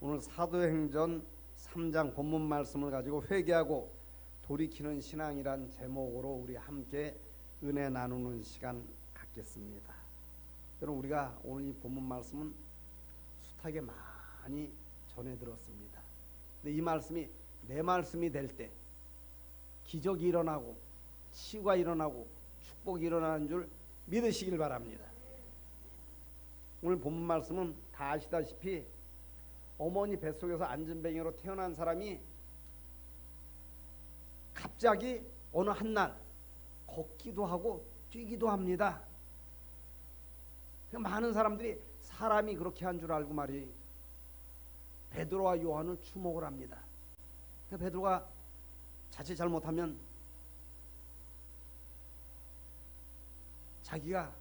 오늘 사도행전 3장 본문 말씀을 가지고 회개하고 돌이키는 신앙이란 제목으로 우리 함께 은혜 나누는 시간 갖겠습니다. 여러분, 우리가 오늘 이 본문 말씀은 숱하게 많이 전해 들었습니다. 근데 이 말씀이 내 말씀이 될 때 기적이 일어나고 치유가 일어나고 축복이 일어나는 줄 믿으시길 바랍니다. 오늘 본문 말씀은 다 아시다시피 어머니 뱃속에서 안진뱅이로 태어난 사람이 갑자기 어느 한날 걷기도 하고 뛰기도 합니다. 많은 사람들이 사람이 그렇게 한 줄 알고 말이 베드로와 요한을 주목을 합니다. 베드로가 자칫 잘못하면 자기가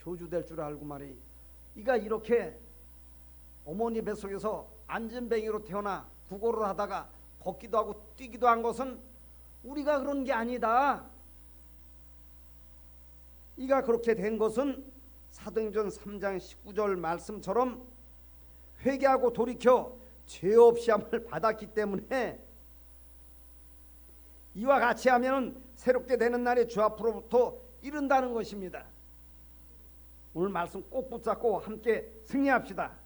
교주될 줄 알고 말이 이가 이렇게 어머니 뱃속에서 안진뱅이로 태어나 구걸을 하다가 걷기도 하고 뛰기도 한 것은 우리가 그런 게 아니다. 이가 그렇게 된 것은 사도행전 3장 19절 말씀처럼 회개하고 돌이켜 죄 없이 함을 받았기 때문에 이와 같이 하면 새롭게 되는 날이 주 앞으로부터 이른다는 것입니다. 오늘 말씀 꼭 붙잡고 함께 승리합시다.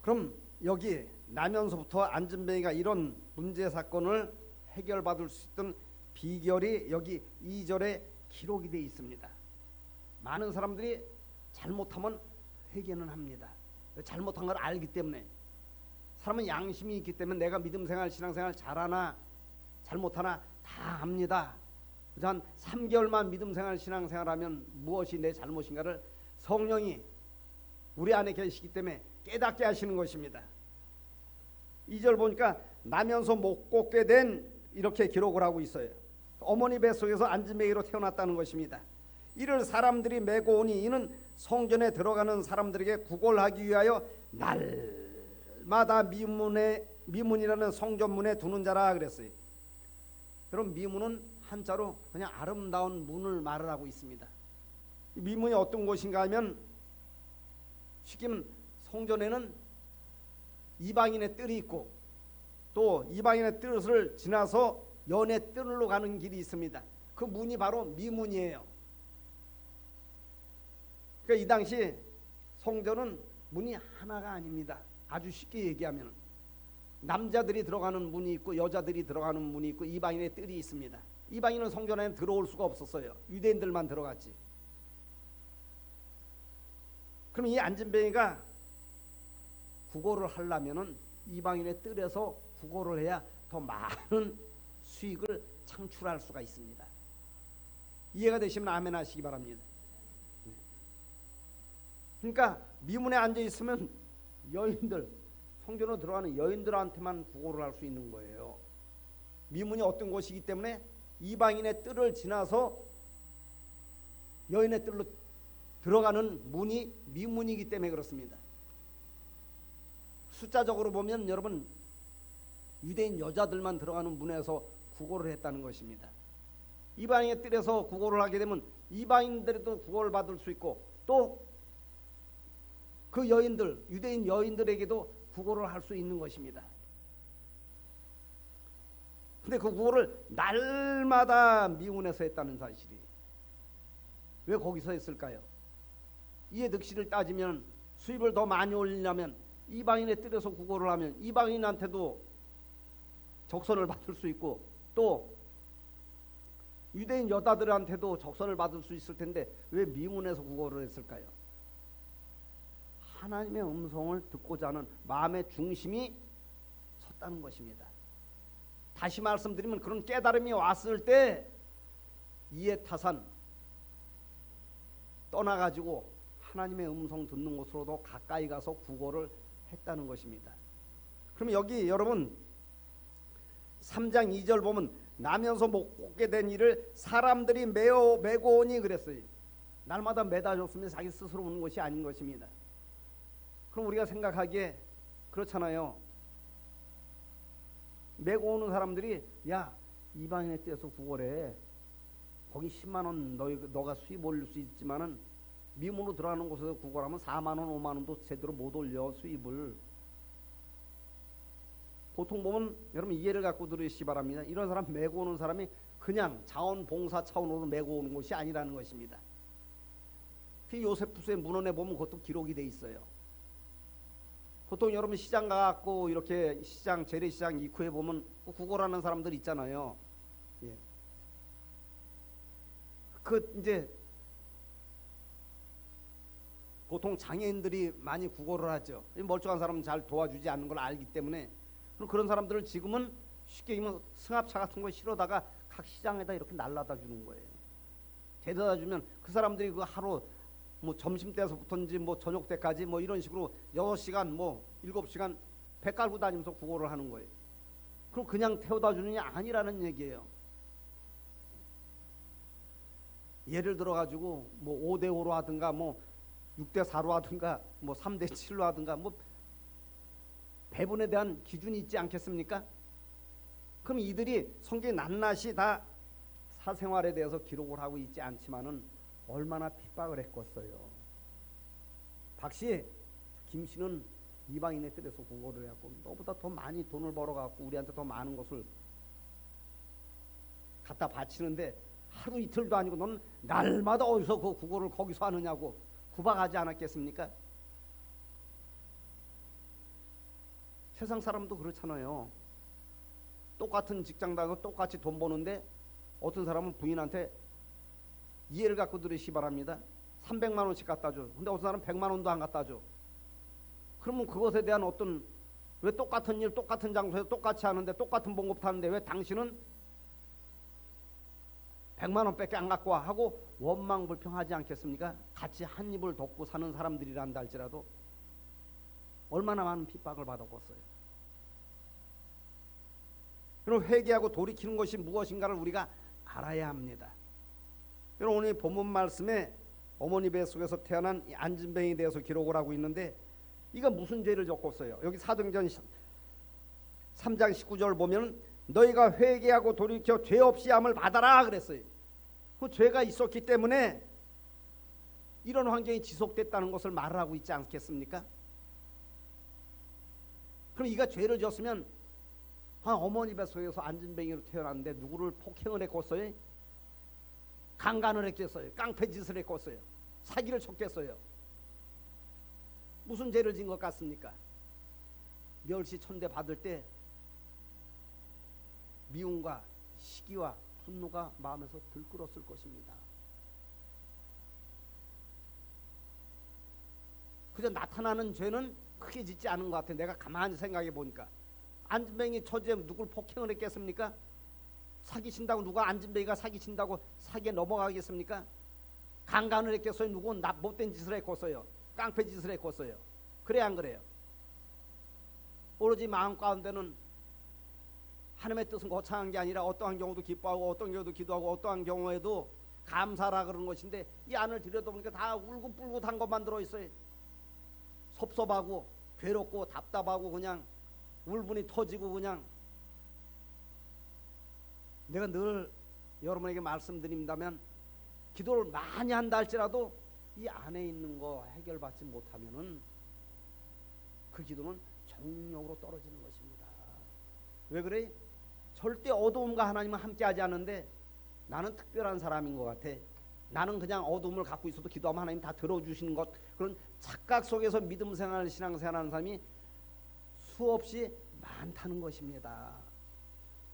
그럼 여기 나면서부터 안진뱅이가 이런 문제 사건을 해결받을 수 있던 비결이 여기 2절에 기록이 되어 있습니다. 많은 사람들이 잘못하면 회개는 합니다. 잘못한 걸 알기 때문에. 사람은 양심이 있기 때문에 내가 믿음생활 신앙생활 잘하나 잘못하나 다 압니다. 그래서 한 3개월만 믿음생활 신앙생활하면 무엇이 내 잘못인가를 성령이 우리 안에 계시기 때문에 깨닫게 하시는 것입니다. 2절 보니까 나면서 못 걷게 된 이렇게 기록을 하고 있어요. 어머니 뱃속에서 안진뱅이로 태어났다는 것입니다. 이를 사람들이 메고 오니 이는 성전에 들어가는 사람들에게 구걸하기 위하여 날마다 미문이라는 성전문에 두는 자라 그랬어요. 그럼 미문은 한자로 그냥 아름다운 문을 말을 하고 있습니다. 미문이 어떤 곳인가 하면 쉽게 성전에는 이방인의 뜰이 있고 또 이방인의 뜰을 지나서 연의 뜰로 가는 길이 있습니다. 그 문이 바로 미문이에요. 그러니까 이 당시 성전은 문이 하나가 아닙니다. 아주 쉽게 얘기하면 남자들이 들어가는 문이 있고 여자들이 들어가는 문이 있고 이방인의 뜰이 있습니다. 이방인은 성전에 들어올 수가 없었어요. 유대인들만 들어갔지. 그럼 이 안진뱅이가 구걸을 하려면은 이방인의 뜰에서 구걸을 해야 더 많은 수익을 창출할 수가 있습니다. 이해가 되시면 아멘 하시기 바랍니다. 그러니까 미문에 앉아 있으면 여인들, 성전으로 들어가는 여인들한테만 구걸을 할 수 있는 거예요. 미문이 어떤 곳이기 때문에 이방인의 뜰을 지나서 여인의 뜰로 들어가는 문이 미문이기 때문에 그렇습니다. 숫자적으로 보면 여러분 유대인 여자들만 들어가는 문에서 구걸을 했다는 것입니다. 이방인의 뜰에서 구걸을 하게 되면 이방인들도 구걸을 받을 수 있고 또 그 여인들, 유대인 여인들에게도 구걸을 할 수 있는 것입니다. 근데 그 구걸을 날마다 미문에서 했다는 사실이 왜 거기서 했을까요? 이에 득실을 따지면 수입을 더 많이 올리려면 이방인의 뜰에서 구걸을 하면 이방인한테도 적선을 받을 수 있고 또 유대인 여자들한테도 적선을 받을 수 있을 텐데 왜 미문에서 구걸을 했을까요? 하나님의 음성을 듣고자 하는 마음의 중심이 섰다는 것입니다. 다시 말씀드리면 그런 깨달음이 왔을 때 이해타산 떠나가지고 하나님의 음성 듣는 곳으로도 가까이 가서 구걸을 했다는 것입니다. 그럼 여기 여러분 3장 2절 보면 나면서 못 걷게 된 일을 사람들이 메고 오니 그랬어요. 날마다 매다줬으면 자기 스스로 오는 것이 아닌 것입니다. 그럼 우리가 생각하기에 그렇잖아요. 메고 오는 사람들이 야 이방인의 뜰에서 구걸해. 거기 10만 원 너가 수입 올릴 수 있지만은 미문으로 들어가는 곳에서 구걸하면 4만 원, 5만 원도 제대로 못 올려 수입을. 보통 보면 여러분 이해를 갖고 들으시기 바랍니다. 이런 사람 메고 오는 사람이 그냥 자원봉사 차원으로 메고 오는 것이 아니라는 것입니다. 그 요세푸스의 문헌에 보면 그것도 기록이 돼 있어요. 보통 여러분 시장 가갖고 이렇게 시장 재래시장 입구에 보면 구걸하는 사람들 있잖아요. 예. 그 이제 보통 장애인들이 많이 구걸을 하죠. 멀쩡한 사람은 잘 도와주지 않는 걸 알기 때문에 그런 사람들을 지금은 쉽게 얘기하면 승합차 같은 거 실어다가 각 시장에다 이렇게 날라다 주는 거예요. 데려다 주면 그 사람들이 그 하루 뭐 점심 때서부터인지 뭐 저녁 때까지 뭐 이런 식으로 6시간 뭐 7시간 배 깔고 다니면서 구걸을 하는 거예요. 그럼 그냥 태워다 주는 게 아니라는 얘기예요. 예를 들어 가지고 뭐 5대5로 하든가 뭐 6대4로 하든가 뭐 3대7로 하든가 뭐 배분에 대한 기준이 있지 않겠습니까? 그럼 이들이 성경에 낱낱이 다 사생활에 대해서 기록을 하고 있지 않지만은 얼마나 핍박을 했겠어요. 박씨, 김씨는 이방인의 뜰에서 구걸을 해갖고 너보다 더 많이 돈을 벌어갖고 우리한테 더 많은 것을 갖다 바치는데 하루 이틀도 아니고 넌 날마다 어디서 그 구걸을 거기서 하느냐고 구박하지 않았겠습니까? 세상 사람도 그렇잖아요. 똑같은 직장 다니고 똑같이 돈 버는데 어떤 사람은 부인한테 이해를 갖고 들으시기 바랍니다. 300만 원씩 갖다 줘. 근데 어떤 사람은 100만 원도 안 갖다 줘. 그러면 그것에 대한 어떤 왜 똑같은 일 똑같은 장소에서 똑같이 하는데 똑같은 봉급 타는데 왜 당신은 100만 원밖에 안 갖고 와 하고 원망불평하지 않겠습니까? 같이 한 입을 덮고 사는 사람들이란다 할지라도 얼마나 많은 핍박을 받았겠어요. 그럼 회개하고 돌이키는 것이 무엇인가를 우리가 알아야 합니다. 그럼 오늘 본문 말씀에 어머니 뱃속에서 태어난 안진뱅이에 대해서 기록을 하고 있는데 이가 무슨 죄를 졌겠어요? 여기 사도행전 3장 19절 보면 너희가 회개하고 돌이켜 죄 없이 함을 받아라 그랬어요. 그 죄가 있었기 때문에 이런 환경이 지속됐다는 것을 말하고 있지 않겠습니까? 그럼 이가 죄를 졌으면 어머니 뱃속에서 안진뱅이로 태어났는데 누구를 폭행을 했겠어요? 강간을 했겠어요? 깡패짓을 했겠어요? 사기를 쳤겠어요? 무슨 죄를 진 것 같습니까? 멸시 천대 받을 때 미움과 시기와 분노가 마음에서 들끓었을 것입니다. 그저 나타나는 죄는 크게 짓지 않은 것 같아요. 내가 가만히 생각해 보니까 안진뱅이 처지에 누굴 폭행을 했겠습니까? 사기친다고 누가 안진뱅이가 사기친다고 사기에 넘어가겠습니까? 강간을 했겠어요? 누구 못된 짓을 했겠어요? 깡패 짓을 했겠어요? 그래 안 그래요? 오로지 마음 가운데는 하나님의 뜻은 거창한 게 아니라 어떠한 경우도 기뻐하고 어떤 경우도 기도하고 어떠한 경우에도 감사라 그러는 것인데 이 안을 들여다보니까 다 울긋불긋한 것만 들어있어요. 섭섭하고 괴롭고 답답하고 그냥 울분이 터지고 그냥 내가 늘 여러분에게 말씀드린다면 기도를 많이 한다 할지라도 이 안에 있는 거 해결받지 못하면은 그 기도는 정욕으로 떨어지는 것입니다. 왜 그래? 절대 어두움과 하나님은 함께하지 않는데 나는 특별한 사람인 것 같아. 나는 그냥 어두움을 갖고 있어도 기도하면 하나님 다 들어주시는 것, 그런 착각 속에서 믿음 생활, 신앙 생활하는 사람이 수없이 많다는 것입니다.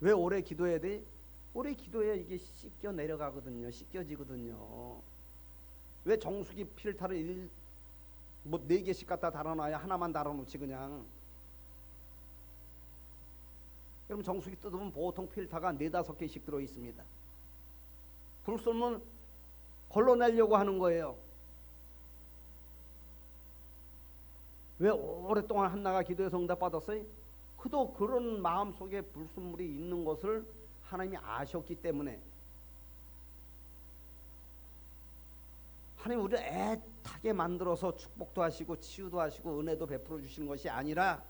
왜 오래 기도해야 돼? 오래 기도해야 이게 씻겨 내려가거든요. 씻겨지거든요. 왜 정수기 필터를 뭐 4개씩 갖다 달아놔야 하나만 달아놓지 그냥. 여러분 정수기 뜯으면 보통 필터가 4-5개씩 들어있습니다. 그럴 수 없는 걸러내려고 하는 거예요. 왜 오랫동안 한나가 기도해서 응답받았어요? 그도 그런 마음속에 불순물이 있는 것을 하나님이 아셨기 때문에 하나님 우리를 애타게 만들어서 축복도 하시고 치유도 하시고 은혜도 베풀어 주시는 것이 아니라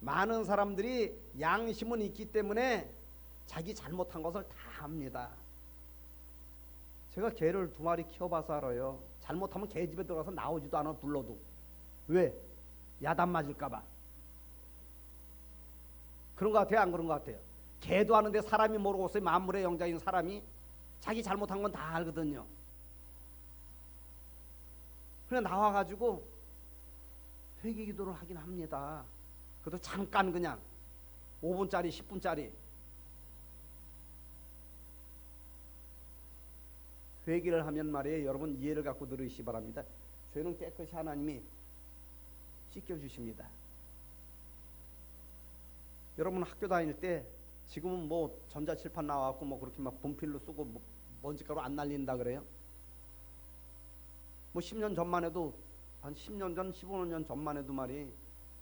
많은 사람들이 양심은 있기 때문에 자기 잘못한 것을 다 합니다. 제가 개를 2마리 키워봐서 알아요. 잘못하면 개 집에 들어가서 나오지도 않아 불러도. 왜? 야단 맞을까봐. 그런 것 같아요? 안 그런 것 같아요? 개도 하는데 사람이 모르고 있어요. 만물의 영장인 사람이 자기 잘못한 건 다 알거든요. 그냥 나와가지고 회개 기도를 하긴 합니다. 그것도 잠깐 그냥 5분짜리 10분짜리 회개를 하면 말이에요. 여러분 이해를 갖고 들으시기 바랍니다. 죄는 깨끗이 하나님이 씻겨주십니다. 여러분 학교 다닐 때 지금은 뭐 전자칠판 나와갖고 뭐 그렇게 막 분필로 쓰고 뭐 먼지가루 안 날린다 그래요. 뭐 10년 전만 해도 한 10년 전 15년 전만 해도 말이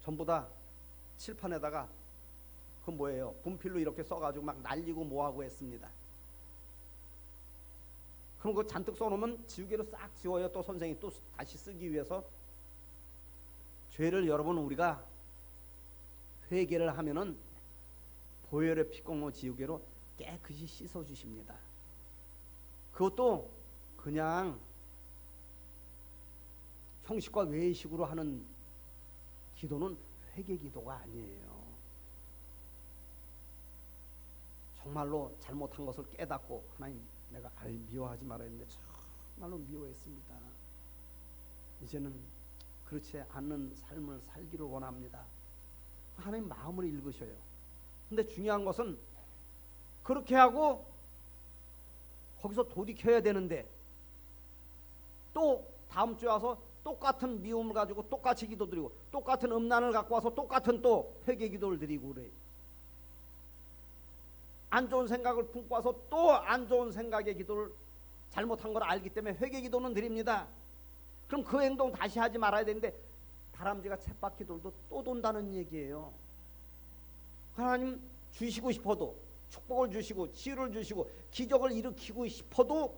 전부 다 칠판에다가 그 뭐예요? 분필로 이렇게 써가지고 막 날리고 뭐하고 했습니다. 그럼 그 잔뜩 써놓으면 지우개로 싹 지워요. 또 선생님이 또 다시 쓰기 위해서. 죄를 여러분 우리가 회개를 하면은 보혈의 피공로 지우개로 깨끗이 씻어 주십니다. 그것도 그냥 형식과 외식으로 하는 기도는 회개 기도가 아니에요. 정말로 잘못한 것을 깨닫고 하나님 내가 미워하지 말아야 했는데 정말로 미워했습니다. 이제는 그렇지 않는 삶을 살기를 원합니다. 하나님 마음을 읽으셔요. 근데 중요한 것은 그렇게 하고 거기서 돌이켜야 되는데 또 다음 주에 와서 똑같은 미움을 가지고 똑같이 기도드리고 똑같은 음란을 갖고 와서 똑같은 또 회개 기도를 드리고 그래요. 안 좋은 생각을 품고 와서 또 안 좋은 생각의 기도를 잘못한 걸 알기 때문에 회개 기도는 드립니다. 그럼 그 행동 다시 하지 말아야 되는데 다람쥐가 쳇바퀴 돌도 또 돈다는 얘기예요. 하나님 주시고 싶어도 축복을 주시고 치유를 주시고 기적을 일으키고 싶어도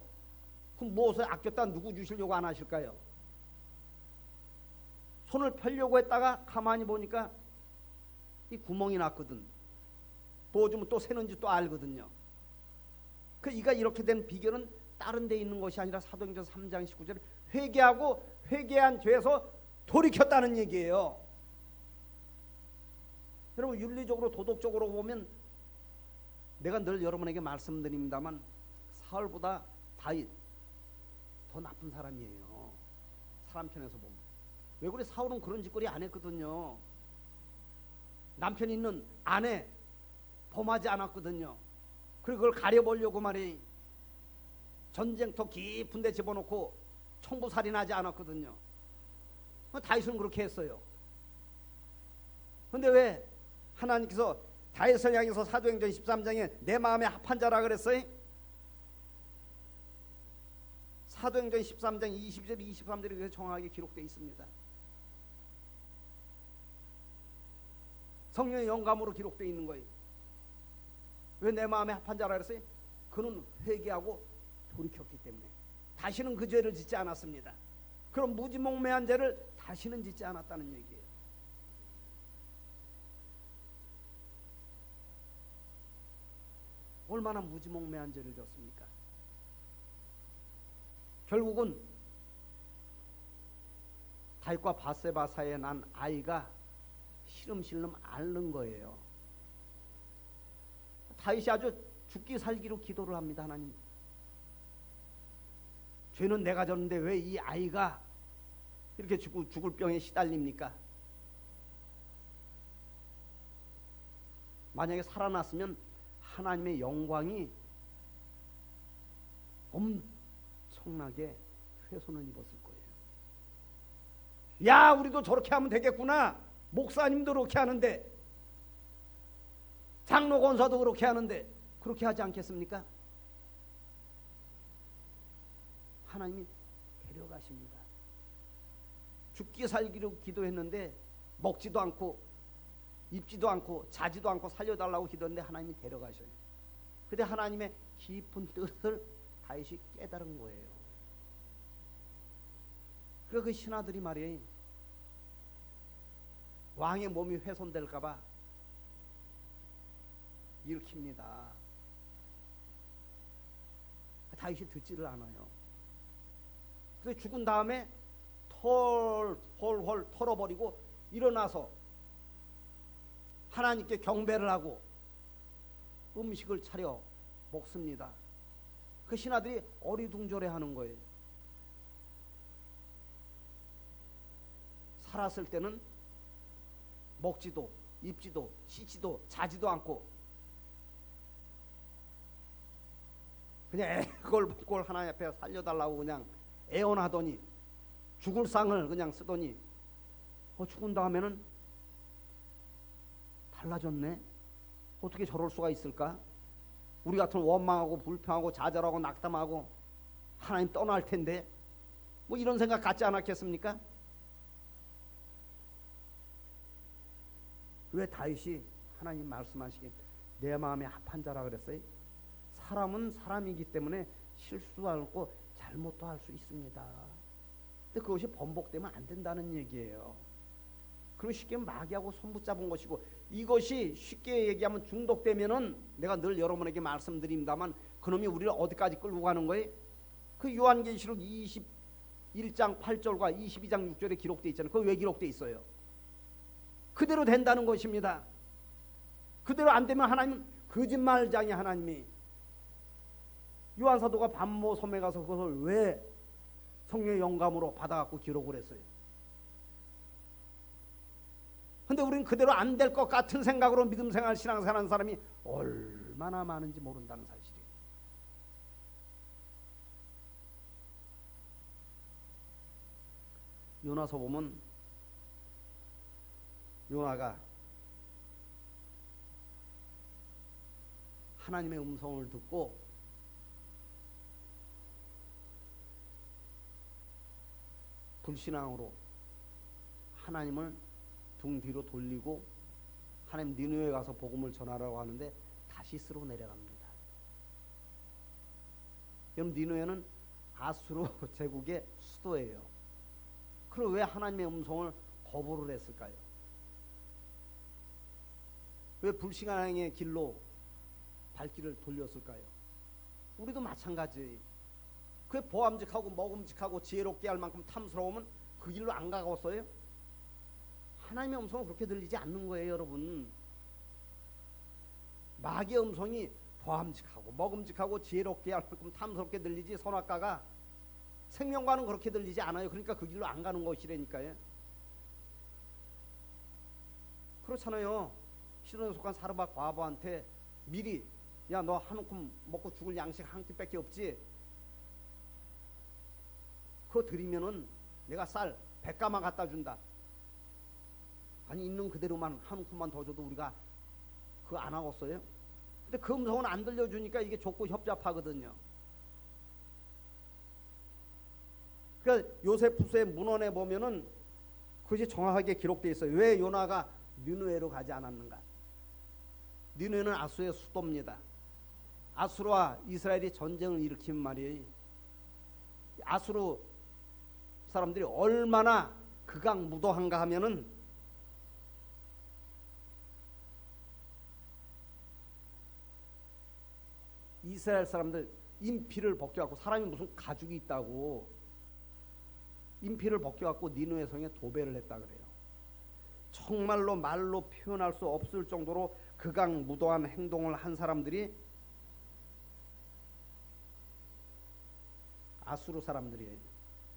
그럼 무엇을 아꼈다 누구 주시려고 안 하실까요? 손을 펴려고 했다가 가만히 보니까 이 구멍이 났거든. 부어주면 또 새는지 또 알거든요. 그 이가 이렇게 된 비결은 다른 데 있는 것이 아니라 사도행전 3장 19절에 회개하고 회개한 죄에서 돌이켰다는 얘기예요. 여러분 윤리적으로 도덕적으로 보면 내가 늘 여러분에게 말씀드립니다만 사울보다 다윗 더 나쁜 사람이에요. 사람 편에서 보면. 왜 그래? 사울은 그런 짓거리 안 했거든요. 남편 있는 아내 범하지 않았거든요. 그리고 그걸 가려보려고 말이 전쟁터 깊은 데 집어넣고 청부살인하지 않았거든요. 다윗은 그렇게 했어요. 근데 왜 하나님께서 다윗을 향해서 사도행전 13장에 내 마음에 합한 자라 그랬어요? 사도행전 13장 22절 23절에 정확하게 기록되어 있습니다. 성령의 영감으로 기록되어 있는 거예요. 왜 내 마음에 합한 자라 그랬어요? 그는 회개하고 돌이켰기 때문에 다시는 그 죄를 짓지 않았습니다. 그럼 무지몽매한 죄를 다시는 짓지 않았다는 얘기예요. 얼마나 무지몽매한 죄를 졌습니까? 결국은 다윗과 바세바 사이에 난 아이가 시름시름 앓는 거예요. 다윗이 아주 죽기 살기로 기도를 합니다. 하나님, 죄는 내가 졌는데 왜 이 아이가 이렇게 죽을 병에 시달립니까? 만약에 살아났으면 하나님의 영광이 엄청나게 훼손을 입었을 거예요. 야, 우리도 저렇게 하면 되겠구나. 목사님도 그렇게 하는데, 장로 권사도 그렇게 하는데 그렇게 하지 않겠습니까? 하나님이 데려가십니다. 죽기 살기로 기도했는데 먹지도 않고 입지도 않고 자지도 않고 살려달라고 기도했는데 하나님이 데려가셔요. 근데 하나님의 깊은 뜻을 다윗이 깨달은 거예요. 그래서 그 신하들이 말이에요, 왕의 몸이 훼손될까봐 일으킵니다. 다윗이 듣지를 않아요. 그래서 죽은 다음에 헐헐 털어버리고 일어나서 하나님께 경배를 하고 음식을 차려 먹습니다. 그 신하들이 어리둥절해하는 거예요. 살았을 때는 먹지도 입지도 씻지도 자지도 않고 그냥 그걸 먹고 하나님 앞에 살려달라고 그냥 애원하더니 죽을 상을 그냥 쓰더니 죽은 다음에는 달라졌네. 어떻게 저럴 수가 있을까? 우리 같은 원망하고 불평하고 좌절하고 낙담하고 하나님 떠날 텐데 뭐 이런 생각 갖지 않았겠습니까? 왜 다윗이 하나님 말씀하시길 내 마음에 합한 자라 그랬어요? 사람은 사람이기 때문에 실수하고 잘못도 할 수 있습니다. 근데 그것이 번복되면 안 된다는 얘기예요. 그리고 쉽게 마귀하고 손붙잡은 것이고, 이것이 쉽게 얘기하면 중독되면은 내가 늘 여러분에게 말씀드립니다만 그놈이 우리를 어디까지 끌고 가는 거예요? 그 요한계시록 21장 8절과 22장 6절에 기록되어 있잖아요. 그거 왜 기록되어 있어요? 그대로 된다는 것입니다. 그대로 안 되면 하나님은 거짓말장이 하나님이. 요한사도가 반모 섬에 가서 그것을 왜 성령의 영감으로 받아갖고 기록을 했어요. 근데 우리는 그대로 안 될 것 같은 생각으로 믿음 생활 신앙생활 하는 사람이 얼마나 많은지 모른다는 사실이에요. 요나서 보면 요나가 하나님의 음성을 듣고 불신앙으로 하나님을 등 뒤로 돌리고 하나님 니느웨에 가서 복음을 전하라고 하는데 다시스로 내려갑니다. 여러분, 니느웨는 아수르 제국의 수도예요. 그럼 왜 하나님의 음성을 거부를 했을까요? 왜 불신앙의 길로 발길을 돌렸을까요? 우리도 마찬가지. 그게 보암직하고 먹음직하고 지혜롭게 할 만큼 탐스러우면 그 길로 안 가겠어요? 하나님의 음성은 그렇게 들리지 않는 거예요, 여러분. 마귀의 음성이 보암직하고 먹음직하고 지혜롭게 할 만큼 탐스럽게 들리지, 선악과가 생명과는 그렇게 들리지 않아요. 그러니까 그 길로 안 가는 것이라니까요. 그렇잖아요. 시돈에 속한 사르밧 과부한테 미리 야, 너 한 움큼 먹고 죽을 양식 한 끼밖에 없지? 그거 드리면은 내가 쌀 100가마 갖다 준다. 아니, 있는 그대로만 한 움큼만 더 줘도 우리가 그거 안 하겠어요? 근데 그 음성은 안 들려주니까 이게 좁고 협잡하거든요. 그러니까 요세푸스의 문헌에 보면은 그것이 정확하게 기록되어 있어요. 왜 요나가 니느웨로 가지 않았는가? 니느웨는 아수르의 수도입니다. 아수르와 이스라엘이 전쟁을 일으킨 말이에요. 아수르 사람들이 얼마나 극악무도한가 하면은 이스라엘 사람들 인피를 벗겨갖고, 사람이 무슨 가죽이 있다고 인피를 벗겨갖고 니느웨 성에 도배를 했다 그래요. 정말로 말로 표현할 수 없을 정도로 극악무도한 행동을 한 사람들이 아수르 사람들이에요.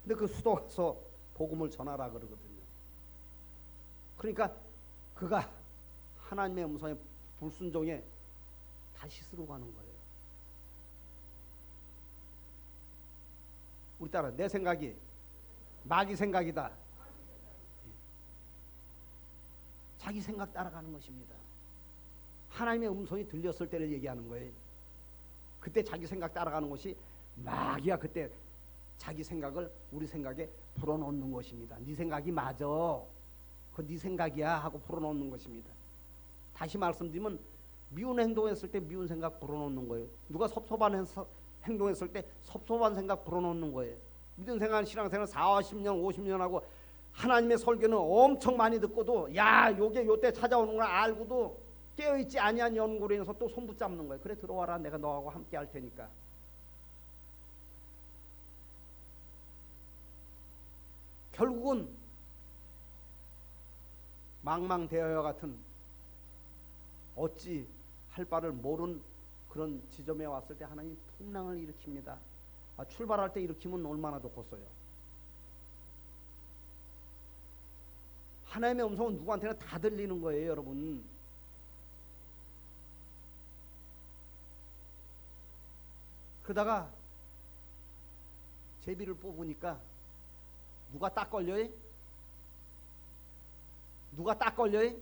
근데 그 수도 가서 복음을 전하라 그러거든요. 그러니까 그가 하나님의 음성에 불순종해 다시스로 가는 거예요. 우리 따라 내 생각이 마귀 생각이다. 자기 생각 따라가는 것입니다. 하나님의 음성이 들렸을 때를 얘기하는 거예요. 그때 자기 생각 따라가는 것이 마귀야. 그때 자기 생각을 우리 생각에 불어넣는 것입니다. 네 생각이 맞아. 그거 네 생각이야 하고 불어넣는 것입니다. 다시 말씀드리면 미운 행동했을 때 미운 생각 불어넣는 거예요. 누가 섭섭한 행동했을 때 섭섭한 생각 불어넣는 거예요. 믿음 생활, 신앙생활 40년, 50년 하고 하나님의 설교는 엄청 많이 듣고도 야, 요게 요때 찾아오는 걸 알고도 깨어있지 아니한 연구로 인해서 또 손 붙잡는 거예요. 그래, 들어와라. 내가 너하고 함께 할 테니까. 결국은 망망대하와 같은 어찌 할 바를 모르는 그런 지점에 왔을 때 하나님 풍랑을 일으킵니다. 출발할 때 일으키면 얼마나 좋겠어요. 하나님의 음성은 누구한테나 다 들리는 거예요, 여러분. 그러다가 제비를 뽑으니까 누가 딱 걸려요? 누가 딱 걸려요?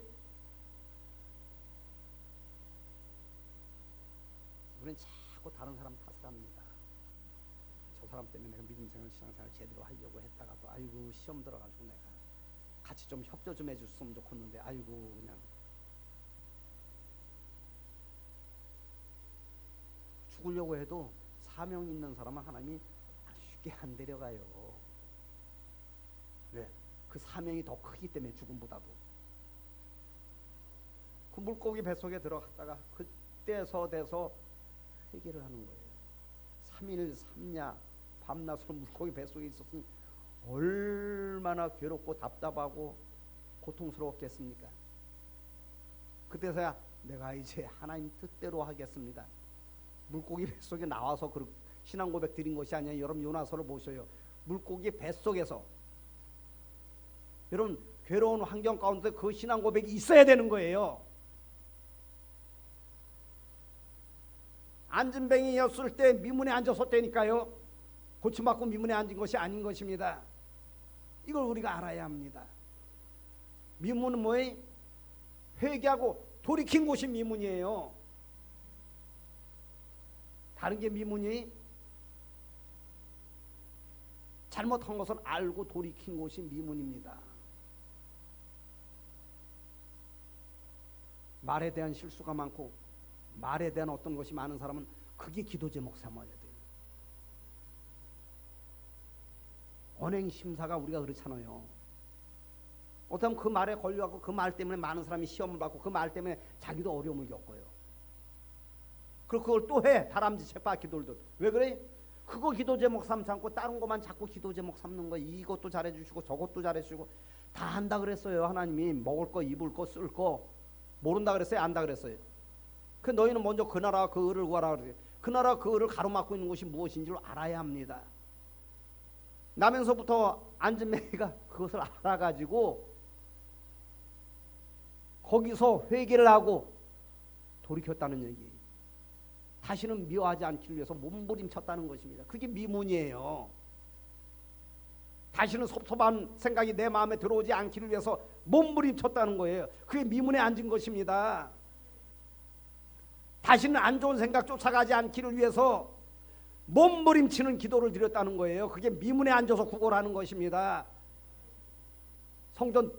우리는 자꾸 다른 사람 탓을 합니다. 저 사람 때문에 내가 믿음생활 신앙생활 제대로 하려고 했다가도 아이고 시험 들어가지고 내가 같이 좀 협조 좀 해줬으면 좋겠는데 아이고 그냥 죽으려고 해도 사명 있는 사람은 하나님이 쉽게 안 데려가요. 왜? 그 사명이 더 크기 때문에 죽음보다도. 그 물고기 뱃속에 들어갔다가 그때서 돼서 회개를 하는 거예요. 3일 3야 밤낮으로 물고기 뱃속에 있었으니 얼마나 괴롭고 답답하고 고통스러웠겠습니까? 그때서야 내가 이제 하나님 뜻대로 하겠습니다. 물고기 뱃속에 나와서 그 신앙 고백 드린 것이 아니에요. 여러분 요나서를 보셔요. 물고기 뱃속에서 여러분 괴로운 환경 가운데 그 신앙 고백이 있어야 되는 거예요. 안진뱅이였을 때 미문에 앉았었다니까요. 고침받고 미문에 앉은 것이 아닌 것입니다. 이걸 우리가 알아야 합니다. 미문은 뭐예요? 회개하고 돌이킨 곳이 미문이에요. 다른 게 미문이 잘못한 것을 알고 돌이킨 곳이 미문입니다. 말에 대한 실수가 많고 말에 대한 어떤 것이 많은 사람은 그게 기도 제목 삼아야 돼요. 언행 심사가 우리가 그렇잖아요. 어쩌면 그 말에 걸려갖고 그 말 때문에 많은 사람이 시험을 받고 그 말 때문에 자기도 어려움을 겪어요. 그리고 그걸 또 해. 다람쥐 쳇바 기도를. 왜 그래? 그거 기도 제목 삼지 않고 다른 것만 자꾸 기도 제목 삼는 거. 이것도 잘해주시고 저것도 잘해주시고 다 한다 그랬어요. 하나님이 먹을 거 입을 거 쓸 거 모른다 그랬어요? 안다 그랬어요? 그 너희는 먼저 그 나라 그 의를 구하라 그래요. 그 나라 그 의를 가로막고 있는 것이 무엇인지를 알아야 합니다. 나면서부터 안진뱅이가 그것을 알아가지고 거기서 회개를 하고 돌이켰다는 얘기. 다시는 미워하지 않기 위해서 몸부림쳤다는 것입니다. 그게 미문이에요. 다시는 섭섭한 생각이 내 마음에 들어오지 않기를 위해서 몸부림쳤다는 거예요. 그게 미문에 앉은 것입니다. 다시는 안 좋은 생각 쫓아가지 않기를 위해서 몸부림치는 기도를 드렸다는 거예요. 그게 미문에 앉아서 구걸을 하는 것입니다. 성전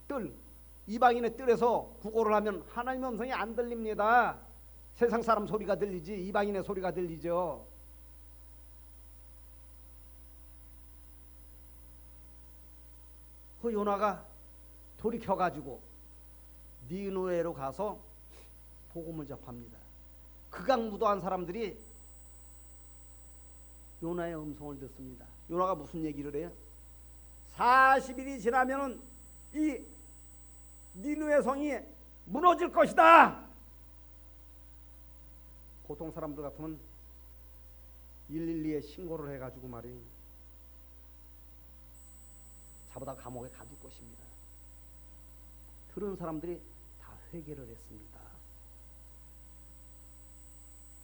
뜰, 이방인의 뜰에서 구걸을 하면 하나님의 음성이 안 들립니다. 세상 사람 소리가 들리지 이방인의 소리가 들리죠. 그 요나가 돌이켜가지고 니느웨로 가서 복음을 접합니다. 극악무도한 사람들이 요나의 음성을 듣습니다. 요나가 무슨 얘기를 해요? 40일이 지나면은 이 니느웨 성이 무너질 것이다. 보통 사람들 같으면 112에 신고를 해가지고 말이에요. 잡아다 감옥에 가둘 것입니다. 들은 사람들이 다 회개를 했습니다.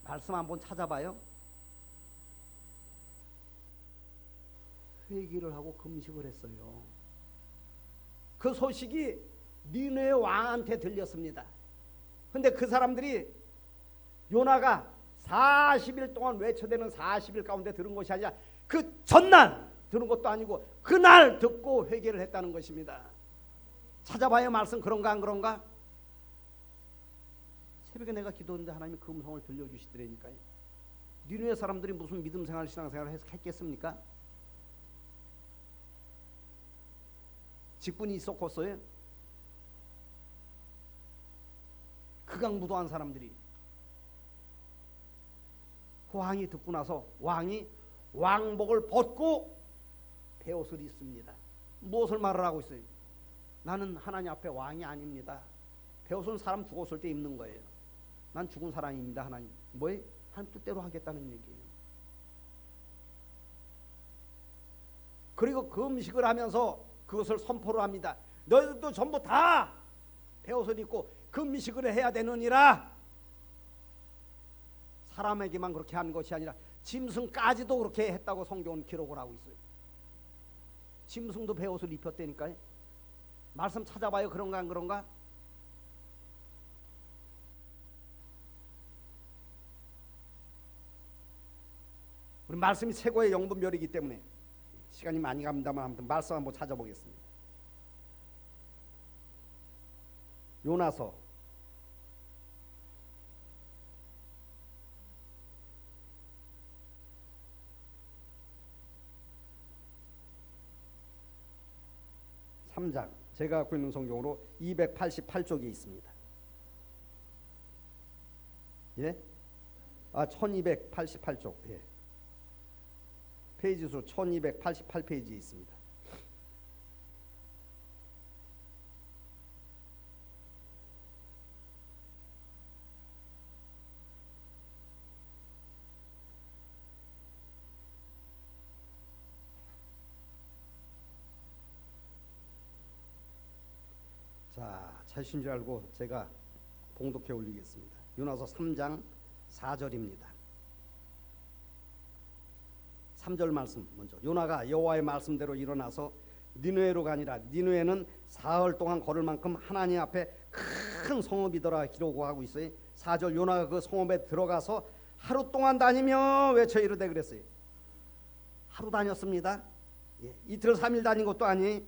말씀 한번 찾아봐요. 회개를 하고 금식을 했어요. 그 소식이 니느웨 왕한테 들렸습니다. 근데 그 사람들이 요나가 40일 동안 외쳐대는 40일 가운데 들은 것이 아니라 그 전날 들은 것도 아니고 그날 듣고 회개를 했다는 것입니다. 찾아봐요. 말씀 그런가 안 그런가? 새벽에 내가 기도했는데 하나님이 그 음성을 들려주시더라니까요. 니느웨 사람들이 무슨 믿음생활 신앙생활을 했겠습니까? 직분이 있었겠어요? 극악무도한 사람들이. 그 왕이 듣고 나서 왕이 왕복을 벗고 베옷을 입습니다. 무엇을 말을 하고 있어요? 나는 하나님 앞에 왕이 아닙니다. 베옷은 사람 죽었을 때 입는 거예요. 난 죽은 사람입니다. 하나님 뭐예요? 하나님 뜻대로 하겠다는 얘기예요. 그리고 그 음식을 하면서 그것을 선포를 합니다. 너희들도 전부 다 베옷을 입고 그 음식을 해야 되느니라. 사람에게만 그렇게 한 것이 아니라 짐승까지도 그렇게 했다고 성경은 기록을 하고 있어요. 짐승도 베옷을 입혔다니까요. 말씀 찾아봐요. 그런가 안 그런가? 우리 말씀이 최고의 영분별이기 때문에 시간이 많이 갑니다만 아무튼 말씀 한번 찾아보겠습니다. 요나서 3장 제가 갖고 있는 성경으로 288쪽에 있습니다. 예? 1288쪽. 예. 페이지 수 1288페이지에 있습니다. 자, 찾으신 줄 알고 제가 봉독해 올리겠습니다. 요나서 3장 4절입니다. 3절 말씀 먼저. 요나가 여호와의 말씀대로 일어나서 니느웨로 가니라. 니느웨는 사흘 동안 걸을 만큼 하나님 앞에 큰 성읍이더라 기록하고 있어요. 4절 요나가 그 성읍에 들어가서 하루 동안 다니며 외쳐 이르되 그랬어요. 하루 다녔습니다. 예, 이틀 3일 다닌 것도 아니.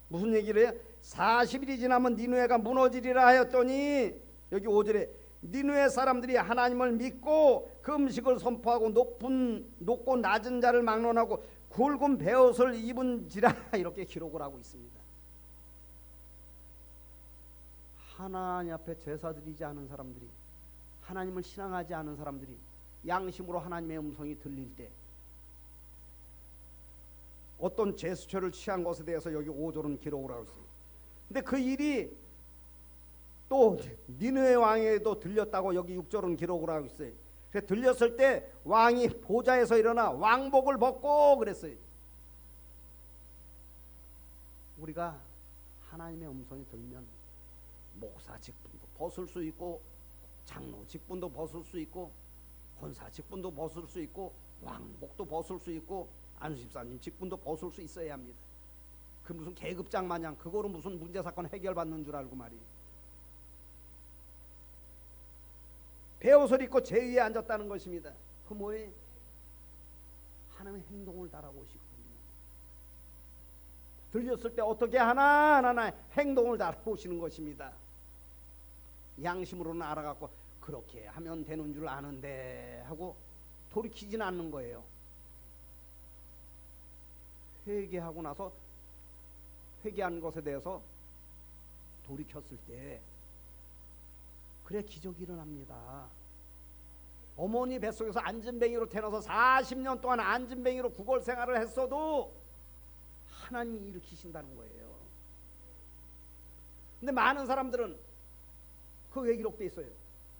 무슨 얘기를 해요? 40일이 지나면 니느웨가 무너지리라 하였더니 여기 5절에 니느웨 사람들이 하나님을 믿고 그 음식을 선포하고 높고 낮은 자를 막론하고 굵은 베옷을 입은지라 이렇게 기록을 하고 있습니다. 하나님 앞에 제사 드리지 않은 사람들이, 하나님을 신앙하지 않은 사람들이 양심으로 하나님의 음성이 들릴 때 어떤 제스처를 취한 것에 대해서 여기 5절은 기록을 하고 있습니다. 근데 그 일이 또 니느웨 왕에도 들렸다고 여기 6절은 기록을 하고 있어요. 그래서 들렸을 때 왕이 보좌에서 일어나 왕복을 벗고 그랬어요. 우리가 하나님의 음성이 들면 목사 직분도 벗을 수 있고 장로 직분도 벗을 수 있고 권사 직분도 벗을 수 있고 왕복도 벗을 수 있고 안수집사님 직분도 벗을 수 있어야 합니다. 그 무슨 계급장 마냥 그거로 무슨 문제사건 해결받는 줄 알고 말이에요. 베옷을 입고 제위에 앉았다는 것입니다. 그 뭐예요? 하나님의 행동을 달아오시거든요. 들렸을 때 어떻게 하나하나 행동을 달아오시는 것입니다. 양심으로는 알아갖고 그렇게 하면 되는 줄 아는데 하고 돌이키지는 않는 거예요. 회개하고 나서 회개한 것에 대해서 돌이켰을 때 그래 기적이 일어납니다. 어머니 뱃속에서 안진뱅이로 태어나서 40년 동안 안진뱅이로 구걸 생활을 했어도 하나님이 일으키신다는 거예요. 근데 많은 사람들은 그 왜 기록돼 있어요?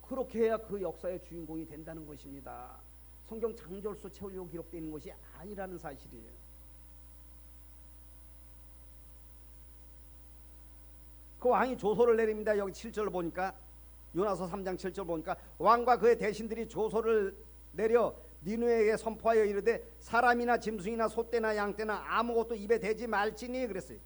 그렇게 해야 그 역사의 주인공이 된다는 것입니다. 성경 장절수 채우려고 기록되어 있는 것이 아니라는 사실이에요. 그 왕이 조소를 내립니다. 여기 7절 보니까 요나서 3장 7절 보니까 왕과 그의 대신들이 조소를 내려 니느웨에게 선포하여 이르되 사람이나 짐승이나 소떼나 양떼나 아무것도 입에 대지 말지니 그랬어요.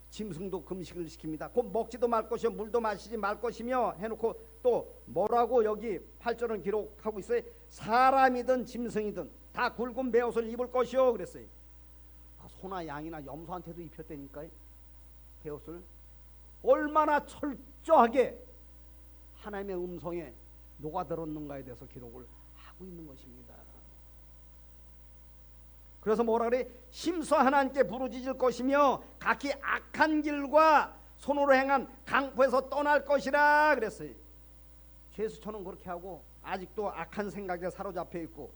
짐승도 금식을 시킵니다. 곧 먹지도 말 것이요 물도 마시지 말 것이며 해놓고 또 뭐라고 여기 8절은 기록하고 있어요. 사람이든 짐승이든 다 굵은 베옷을 입을 것이요 그랬어요. 소나 양이나 염소한테도 입혔다니까요. 베옷을 얼마나 철저하게 하나님의 음성에 녹아들었는가에 대해서 기록을 하고 있는 것입니다. 그래서 뭐라 그래? 심서 하나님께 부르짖을 것이며 각기 악한 길과 손으로 행한 강포에서 떠날 것이라 그랬어요. 죄수처럼 그렇게 하고 아직도 악한 생각에 사로잡혀 있고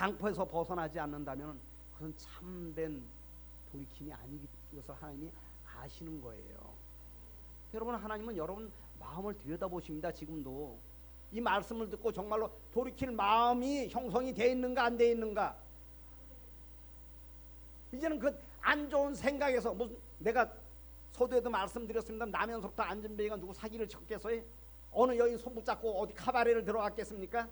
강포에서 벗어나지 않는다면 그건 참된 돌이킴이 아닌 것을 하나님이 아시는 거예요. 여러분, 하나님은 여러분 마음을 들여다보십니다. 지금도 이 말씀을 듣고 정말로 돌이킬 마음이 형성이 돼 있는가 안 돼 있는가. 이제는 그 안 좋은 생각에서, 무슨 내가 서두에도 말씀드렸습니다. 남현석도 안진뱅이가 누구 사기를 쳤겠어요? 어느 여인 손 붙잡고 어디 카바레를 들어갔겠습니까?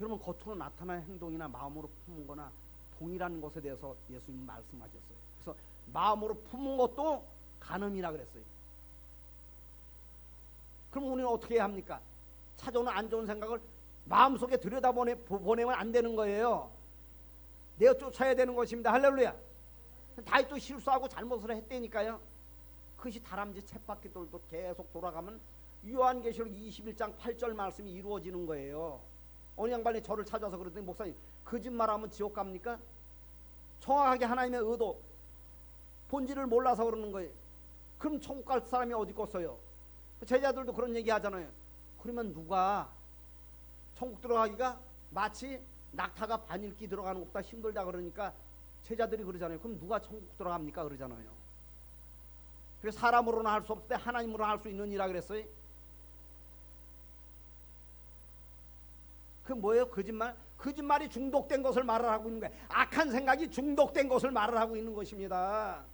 여러분, 겉으로 나타난 행동이나 마음으로 품은 거나 동일한 것에 대해서 예수님은 말씀하셨어요. 그래서 마음으로 품은 것도 간음이라 그랬어요. 그럼 우리는 어떻게 해야 합니까? 찾아오는 안 좋은 생각을 마음속에 들여다보내면 안 되는 거예요. 내어 쫓아야 되는 것입니다. 할렐루야. 다윗도 실수하고 잘못을 했다니까요. 그것이 다람쥐 쳇바퀴 돌도 계속 돌아가면 요한계시록 21장 8절 말씀이 이루어지는 거예요. 어느 양반이 저를 찾아서 그러더니, 목사님, 거짓말하면 지옥 갑니까? 정확하게 하나님의 의도 본질을 몰라서 그러는 거예요. 그럼 천국 갈 사람이 어디 있겠어요? 제자들도 그런 얘기 하잖아요. 그러면 누가 천국 들어가기가 마치 낙타가 반일기 들어가는 것보다 힘들다 그러니까 제자들이 그러잖아요. 그럼 누가 천국 들어갑니까? 그러잖아요. 그래서 사람으로는 할 수 없을 때 하나님으로는 할 수 있는 이라 그랬어요. 그 뭐예요? 거짓말? 거짓말이 중독된 것을 말을 하고 있는 거예요. 악한 생각이 중독된 것을 말을 하고 있는 것입니다.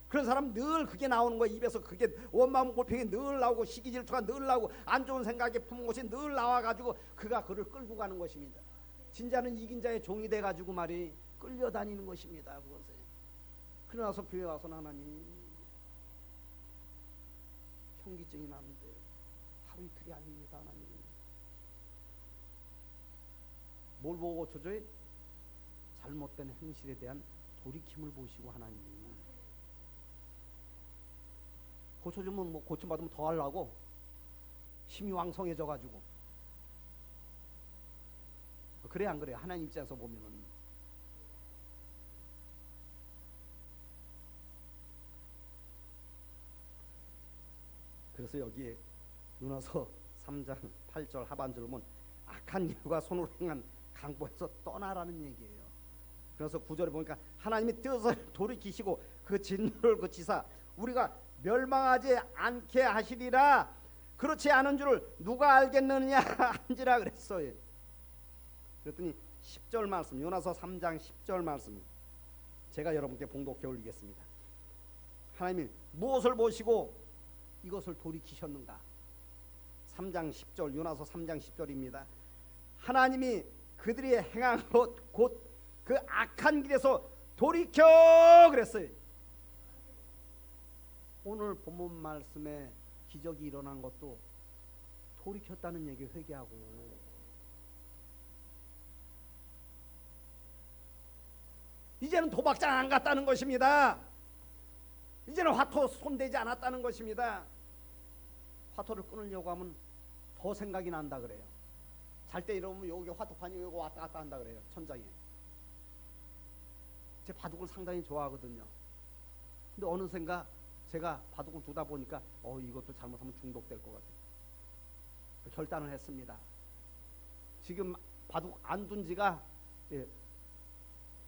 그런 사람 늘 그게 나오는 거예요. 입에서 그게 원망 골평이 늘 나오고, 시기 질투가 늘 나오고, 안 좋은 생각에 품은 것이 늘 나와가지고 그가 그를 끌고 가는 것입니다. 진짜는 이긴 자의 종이 돼가지고 말이 끌려다니는 것입니다. 그것에. 그러나서 교회 와서는 하나님, 현기증이 나는데 하루 이틀이 아닙니다. 하나님, 뭘 보고 고쳐줘요? 잘못된 행실에 대한 돌이킴을 보시고 하나님 고쳐주면 뭐 고침받으면 더 하려고 힘이 왕성해져 가지고. 그래 안 그래요? 하나님 입장에서 보면은. 그래서 여기에 누나서 3장 8절 하반절을 보면 악한 일과 손으로 행한 강포에서 떠나라는 얘기예요. 그래서 9절에 보니까 하나님이 뜻을 돌이키시고 그 진노를 그치사 우리가 멸망하지 않게 하시리라. 그렇지 않은 줄을 누가 알겠느냐 한지라 그랬어요. 그랬더니 10절 말씀, 요나서 3장 10절 말씀 제가 여러분께 봉독해 올리겠습니다. 하나님이 무엇을 보시고 이것을 돌이키셨는가? 3장 10절, 요나서 3장 10절입니다. 하나님이 그들이 행한 것 곧 그 악한 길에서 돌이켜 그랬어요. 오늘 본문 말씀에 기적이 일어난 것도 돌이켰다는 얘기, 회개하고. 이제는 도박장 안 갔다는 것입니다. 이제는 화토 손대지 않았다는 것입니다. 화토를 끊으려고 하면 더 생각이 난다 그래요. 잘 때 이러면 여기 화토판이 여기 왔다 갔다 한다 그래요. 천장에. 제 바둑을 상당히 좋아하거든요. 근데 어느샌가 제가 바둑을 두다 보니까 이것도 잘못하면 중독될 것 같아요. 결단을 했습니다. 지금 바둑 안 둔 지가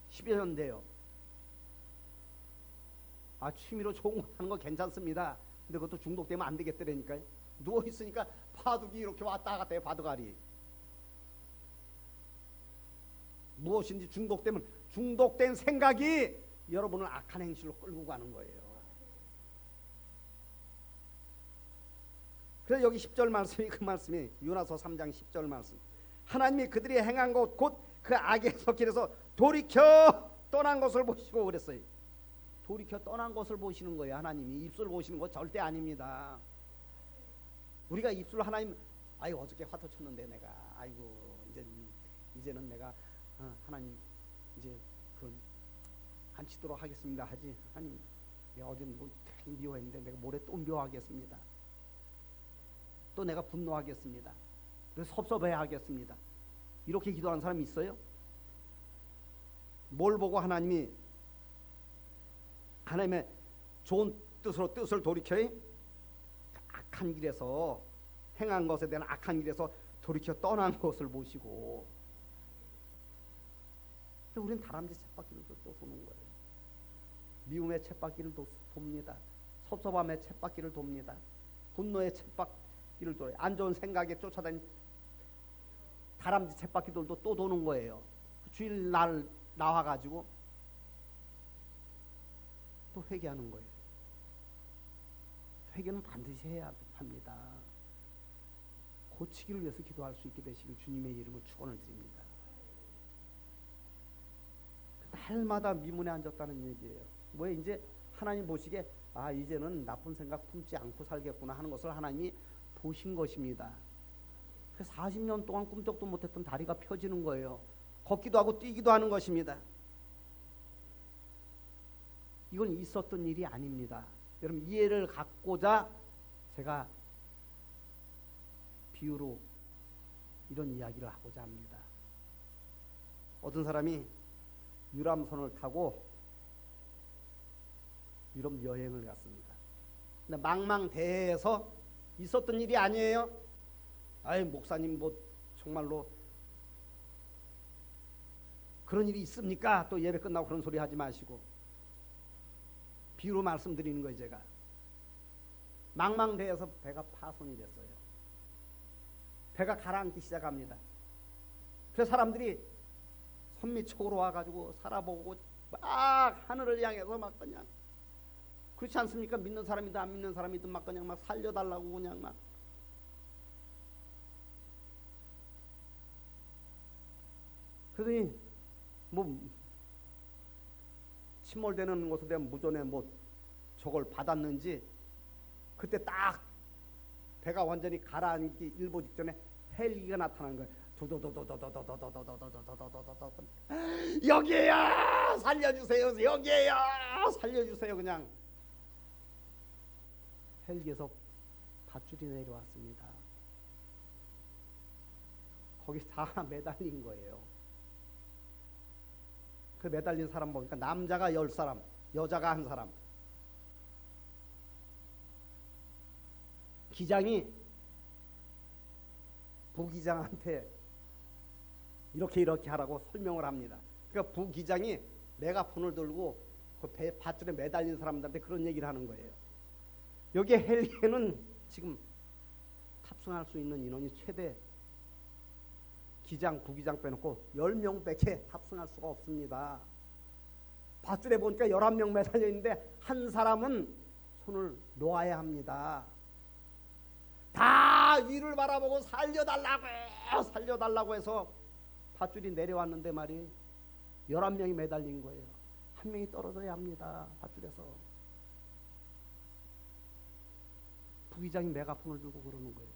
10여 년 돼요. 취미로 좋은 거 하는 거 괜찮습니다. 근데 그것도 중독되면 안 되겠더라니까요. 누워있으니까 바둑이 이렇게 왔다 갔다 해요. 바둑알이. 무엇인지 중독되면 중독된 생각이 여러분을 악한 행실로 끌고 가는 거예요. 그래서 여기 10절 말씀이 그 말씀이 요나서 3장 10절 말씀. 하나님이 그들이 행한 것 곧 그 악에서 길에서 돌이켜 떠난 것을 보시고 그랬어요. 돌이켜 떠난 것을 보시는 거예요. 하나님이 입술 보시는 거 절대 아닙니다. 우리가 입술 하나님 어저께 화토 쳤는데 내가 이제는 내가 하나님 이제 안 치도록 하겠습니다 하지. 하나님 내가 어제 되게 미워했는데 내가 모레 또 미워하겠습니다. 또 내가 분노하겠습니다. 그래서 섭섭해야 하겠습니다. 이렇게 기도하는 사람이 있어요? 뭘 보고 하나님의 좋은 뜻을 돌이켜요? 악한 길에서 행한 것에 대한 악한 길에서 돌이켜 떠난 것을 보시고, 우리는 다람쥐 쳇바퀴를 또 도는 거예요. 미움의 쳇바퀴를 돕니다. 섭섭함의 쳇바퀴를 돕니다. 분노의 쳇바퀴를 돌아요. 안 좋은 생각에 쫓아다닌 다람쥐 쳇바퀴들도 또 도는 거예요. 주일 날 나와가지고 또 회개하는 거예요. 회개는 반드시 해야 합니다. 고치기를 위해서 기도할 수 있게 되시길 주님의 이름으로 축원을 드립니다. 날마다 미문에 앉았다는 얘기예요. 왜 이제 하나님 보시기에 이제는 나쁜 생각 품지 않고 살겠구나 하는 것을 하나님이 보신 것입니다. 그래서 40년 동안 꿈쩍도 못했던 다리가 펴지는 거예요. 걷기도 하고 뛰기도 하는 것입니다. 이건 있었던 일이 아닙니다. 여러분 이해를 갖고자 제가 비유로 이런 이야기를 하고자 합니다. 어떤 사람이 유람선을 타고 유럽 여행을 갔습니다. 근데 망망대해에서 있었던 일이 아니에요. 목사님 뭐 정말로 그런 일이 있습니까? 또 예배 끝나고 그런 소리 하지 마시고 비유로 말씀드리는 거예요. 제가 망망대해에서 배가 파손이 됐어요. 배가 가라앉기 시작합니다. 그래서 사람들이 선미촉으로 와가지고 살아보고 막 하늘을 향해서 막 그냥, 그렇지 않습니까? 믿는 사람이든 안 믿는 사람이든 막 그냥 막 살려달라고 그냥 막. 그러더니 뭐 침몰되는 것에 대한 무전에 뭐 저걸 받았는지 그때 딱 배가 완전히 가라앉기 일보 직전에 헬기가 나타난 거예요. 도도도도도도도도도도도도도도도도도 여기에요, 살려주세요, 여기에요, 살려주세요. 그냥 헬기에서 밧줄이 내려왔습니다. 거기 다 매달린 거예요. 그 매달린 사람 보니까 남자가 10사람, 여자가 1사람. 기장이 부기장한테 이렇게 하라고 설명을 합니다. 그러니까 부기장이 메가폰을 들고 그 배 밧줄에 매달린 사람들한테 그런 얘기를 하는 거예요. 여기 헬기에는 지금 탑승할 수 있는 인원이 최대 기장, 부기장 빼놓고 10명밖에 탑승할 수가 없습니다. 밧줄에 보니까 11명 매달려 있는데 한 사람은 손을 놓아야 합니다. 다 위를 바라보고 살려달라고 해서 밧줄이 내려왔는데 말이 11명이 매달린 거예요. 한 명이 떨어져야 합니다. 밧줄에서. 부기장이 메가폰을 들고 그러는 거예요.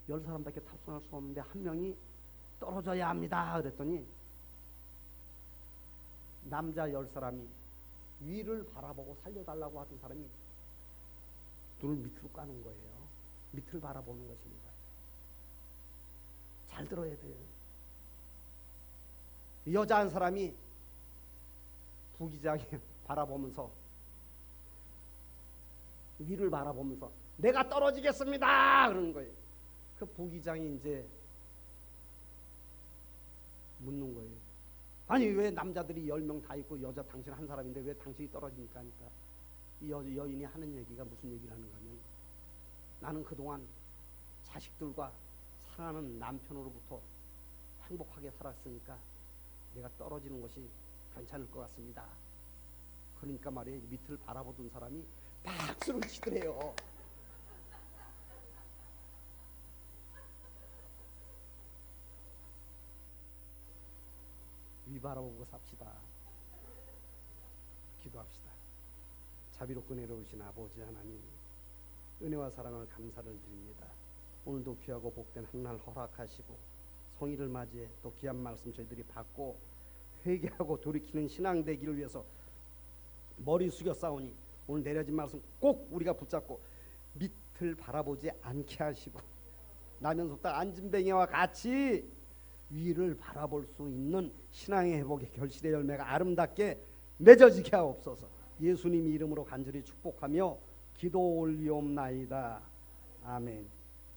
10사람밖에 탑승할 수 없는데 한 명이 떨어져야 합니다. 그랬더니 남자 10사람이 위를 바라보고 살려달라고 하던 사람이 눈을 밑으로 까는 거예요. 밑을 바라보는 것입니다. 잘 들어야 돼요. 여자 한 사람이 부기장이 바라보면서 위를 바라보면서 내가 떨어지겠습니다 그러는 거예요. 그 부기장이 이제 묻는 거예요. 아니 왜 남자들이 10명 다 있고 여자 당신 한 사람인데 왜 당신이 떨어집니까? 하니까 이 여인이 하는 얘기가 무슨 얘기를 하는가 하면, 나는 그동안 자식들과 사랑하는 남편으로부터 행복하게 살았으니까 내가 떨어지는 것이 괜찮을 것 같습니다. 그러니까 말이에요. 밑을 바라보던 사람이 박수를 치더래요. 위 바라보고 삽시다. 기도합시다. 자비롭고 은혜로우신 아버지 하나님, 은혜와 사랑을 감사를 드립니다. 오늘도 귀하고 복된 한날 허락하시고 성의를 맞이해 또 귀한 말씀 저희들이 받고 회개하고 돌이키는 신앙 되기를 위해서 머리 숙여 싸우니 오늘 내려진 말씀 꼭 우리가 붙잡고 밑을 바라보지 않게 하시고 나면속다 안진뱅이와 같이 위를 바라볼 수 있는 신앙의 회복의 결실의 열매가 아름답게 맺어지게 하옵소서. 예수님 이름으로 간절히 축복하며 기도 올리옵나이다. 아멘.